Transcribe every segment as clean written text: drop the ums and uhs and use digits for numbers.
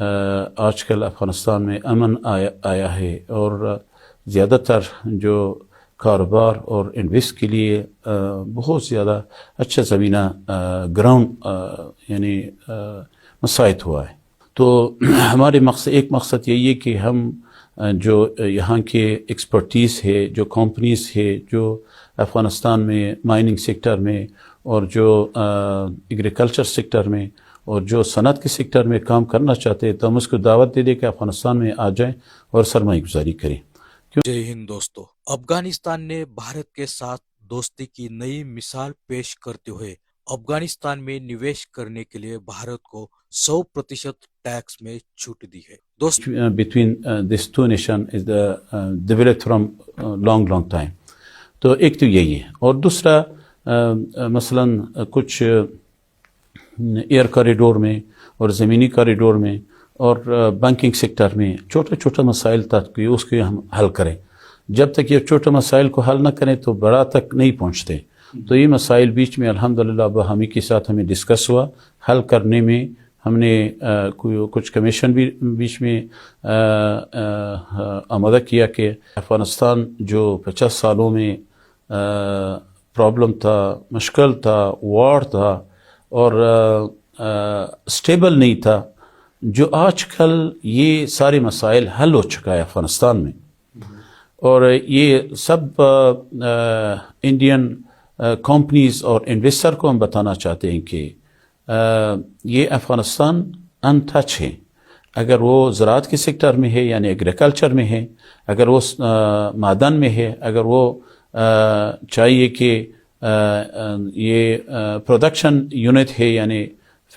आजकल अफ़गानिस्तान में अमन आया है और ज़्यादातर जो कारोबार और इन्वेस्ट के लिए बहुत ज़्यादा अच्छा ज़मीना ग्राउंड यानी मुसाइद हुआ है। तो हमारे एक मकसद यही है कि हम जो यहाँ के एक्सपर्टीज़ है, जो कंपनीज़ है जो अफ़गानिस्तान में माइनिंग सेक्टर में और जो एग्रीकल्चर सेक्टर में और जो सनत के सेक्टर में काम करना चाहते हैं, तो हम उसको दावत दे दें कि अफ़गानिस्तान में आ जाएं और सरमाई गुजारी करें। जय हिंद दोस्तों। अफगानिस्तान ने भारत के साथ दोस्ती की नई मिसाल पेश करते हुए अफगानिस्तान में निवेश करने के लिए भारत को 100% टैक्स में छूट दी है। दोस्तों, between this two nation is the developed from long time. तो एक तो यही है, और दूसरा मसलन कुछ एयर कॉरिडोर में और ज़मीनी कॉरिडोर में और बैंकिंग सेक्टर में छोटे छोटे मसाइल तक उसको हम हल करें। जब तक ये छोटे मसाइल को हल ना करें तो बड़ा तक नहीं पहुंचते। तो ये मसाइल बीच में अल्हम्दुलिल्लाह बहामी के साथ हमें डिस्कस हुआ, हल करने में हमने कुछ कमीशन भी बीच में आमादा किया कि अफ़गानिस्तान जो 50 सालों में प्रॉब्लम था, मुश्किल था, वॉर था और स्टेबल नहीं था, जो आजकल ये सारे मसाइल हल हो चुका है अफ़गानिस्तान में। और ये सब इंडियन कंपनीज और इन्वेस्टर को हम बताना चाहते हैं कि ये अफ़गानिस्तान अनटच है। अगर वो ज़राअत के सेक्टर में है यानी एग्रीकल्चर में है, अगर वो मादन में है, अगर वो चाहिए कि ये प्रोडक्शन यूनिट है यानी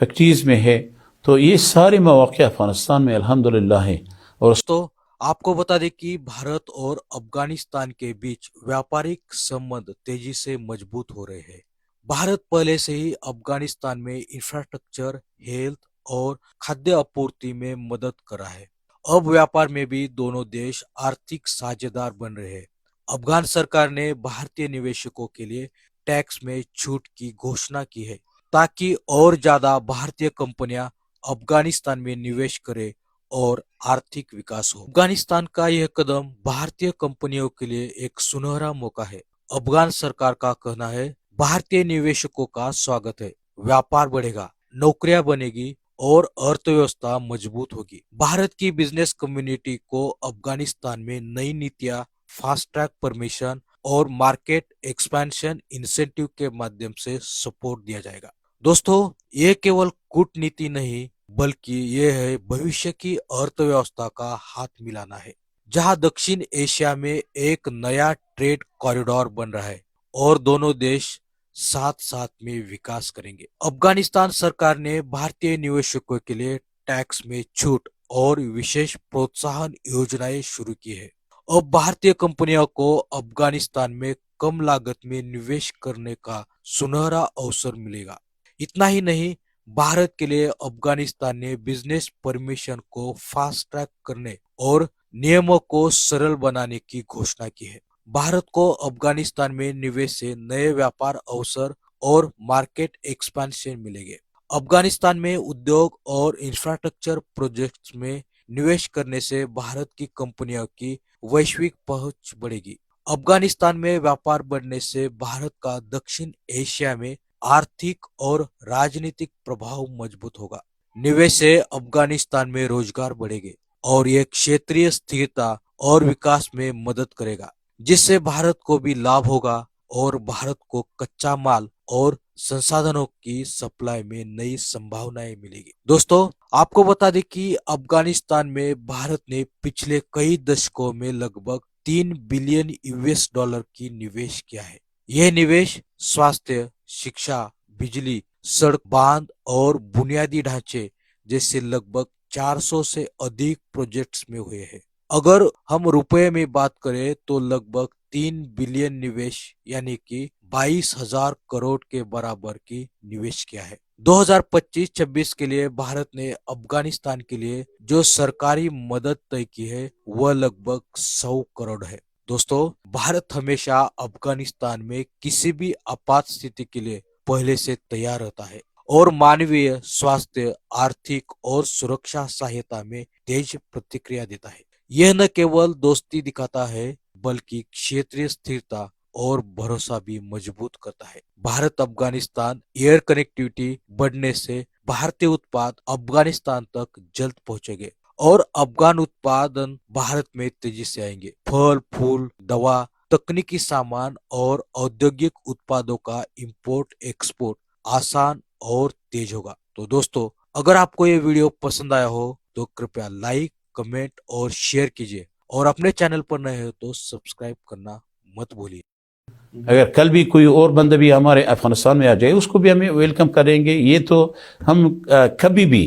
फैक्ट्रीज़ में है, तो ये सारे मौक़े अफ़गानिस्तान में अल्हम्दुलिल्लाह है। और तो आपको बता दें कि भारत और अफगानिस्तान के बीच व्यापारिक संबंध तेजी से मजबूत हो रहे हैं। भारत पहले से ही अफगानिस्तान में इंफ्रास्ट्रक्चर, हेल्थ और खाद्य आपूर्ति में मदद कर रहा है। अब व्यापार में भी दोनों देश आर्थिक साझेदार बन रहे हैं। अफगान सरकार ने भारतीय निवेशकों के लिए टैक्स में छूट की घोषणा की है, ताकि और ज्यादा भारतीय कंपनियां अफगानिस्तान में निवेश करें और आर्थिक विकास हो। अफगानिस्तान का यह कदम भारतीय कंपनियों के लिए एक सुनहरा मौका है। अफगान सरकार का कहना है, भारतीय निवेशकों का स्वागत है, व्यापार बढ़ेगा, नौकरियां बनेगी और अर्थव्यवस्था मजबूत होगी। भारत की बिजनेस कम्युनिटी को अफगानिस्तान में नई नीतियां, फास्ट ट्रैक परमिशन और मार्केट एक्सपेंशन इंसेंटिव के माध्यम से सपोर्ट दिया जाएगा। दोस्तों, ये केवल कूटनीति नहीं बल्कि ये है भविष्य की अर्थव्यवस्था का हाथ मिलाना है, जहां दक्षिण एशिया में एक नया ट्रेड कॉरिडोर बन रहा है और दोनों देश साथ साथ में विकास करेंगे। अफगानिस्तान सरकार ने भारतीय निवेशकों के लिए टैक्स में छूट और विशेष प्रोत्साहन योजनाएं शुरू की है। अब भारतीय कंपनियों को अफगानिस्तान में कम लागत में निवेश करने का सुनहरा अवसर मिलेगा। इतना ही नहीं, भारत के लिए अफगानिस्तान ने बिजनेस परमिशन को फास्ट ट्रैक करने और नियमों को सरल बनाने की घोषणा की है। भारत को अफगानिस्तान में निवेश से नए व्यापार अवसर और मार्केट एक्सपेंशन मिलेंगे। अफगानिस्तान में उद्योग और इंफ्रास्ट्रक्चर प्रोजेक्ट्स में निवेश करने से भारत की कंपनियों की वैश्विक पहुंच बढ़ेगी। अफगानिस्तान में व्यापार बढ़ने से भारत का दक्षिण एशिया में आर्थिक और राजनीतिक प्रभाव मजबूत होगा। निवेश से अफगानिस्तान में रोजगार बढ़ेंगे और यह क्षेत्रीय स्थिरता और विकास में मदद करेगा, जिससे भारत को भी लाभ होगा और भारत को कच्चा माल और संसाधनों की सप्लाई में नई संभावनाएं मिलेगी। दोस्तों, आपको बता दें कि अफगानिस्तान में भारत ने पिछले कई दशकों में लगभग 3 बिलियन यूएस डॉलर की निवेश किया है। यह निवेश स्वास्थ्य, शिक्षा, बिजली, सड़क, बांध और बुनियादी ढांचे जैसे लगभग 400 से अधिक प्रोजेक्ट्स में हुए हैं। अगर हम रुपए में बात करें तो लगभग 3 बिलियन निवेश यानी कि 22,000 करोड़ के बराबर की निवेश किया है। 2025-26 के लिए भारत ने अफगानिस्तान के लिए जो सरकारी मदद तय की है वह लगभग 100 करोड़ है। दोस्तों, भारत हमेशा अफगानिस्तान में किसी भी आपात स्थिति के लिए पहले से तैयार रहता है और मानवीय स्वास्थ्य, आर्थिक और सुरक्षा सहायता में तेज प्रतिक्रिया देता है। यह न केवल दोस्ती दिखाता है बल्कि क्षेत्रीय स्थिरता और भरोसा भी मजबूत करता है। भारत अफगानिस्तान एयर कनेक्टिविटी बढ़ने से भारतीय उत्पाद अफगानिस्तान तक जल्द पहुंचेंगे और अफगान उत्पादन भारत में तेजी से आएंगे। फल, फूल, दवा, तकनीकी सामान और औद्योगिक उत्पादों का इंपोर्ट एक्सपोर्ट आसान और तेज होगा। तो दोस्तों, अगर आपको ये वीडियो पसंद आया हो तो कृपया लाइक, कमेंट और शेयर कीजिए और अपने चैनल पर नए हो तो सब्सक्राइब करना मत भूलिए। अगर कल भी कोई और बंदा भी हमारे अफगानिस्तान में आ जाए उसको भी हमें वेलकम करेंगे। ये तो हम कभी भी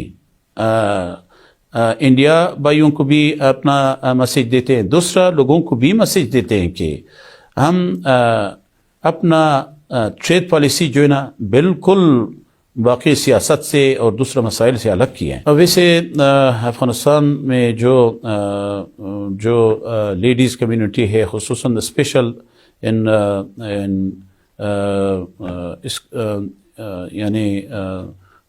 इंडिया भाइयों को भी अपना मैसेज देते हैं, दूसरा लोगों को भी मैसेज देते हैं कि हम अपना ट्रेड पॉलिसी जो है ना बिल्कुल बाकी सियासत से और दूसरा मसाइल से अलग किए हैं। वैसे अफगानिस्तान में जो लेडीज़ कम्युनिटी है, खुसूसन स्पेशल इन यानी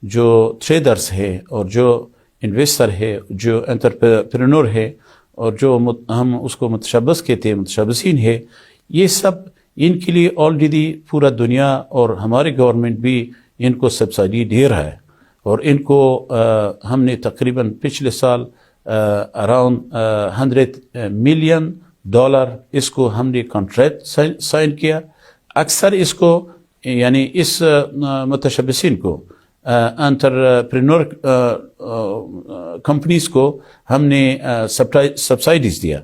जो ट्रेडर्स है और जो इन्वेस्टर है, जो एंटरप्रेन्योर है और जो हम उसको मुतशब्बिस कहते हैं, मुतशब्बिसीन है, ये सब इनके लिए ऑलरेडी पूरा दुनिया और हमारे गवर्नमेंट भी इनको सब्सिडी दे रहा है। और इनको हमने तकरीबन पिछले साल अराउंड $100 मिलियन इसको हमने कॉन्ट्रैक्ट साइन किया। अक्सर इसको यानी इस मुतशब्बिसीन को एंटरप्रेन्योर कंपनीज को हमने सब्सिडीज दिया।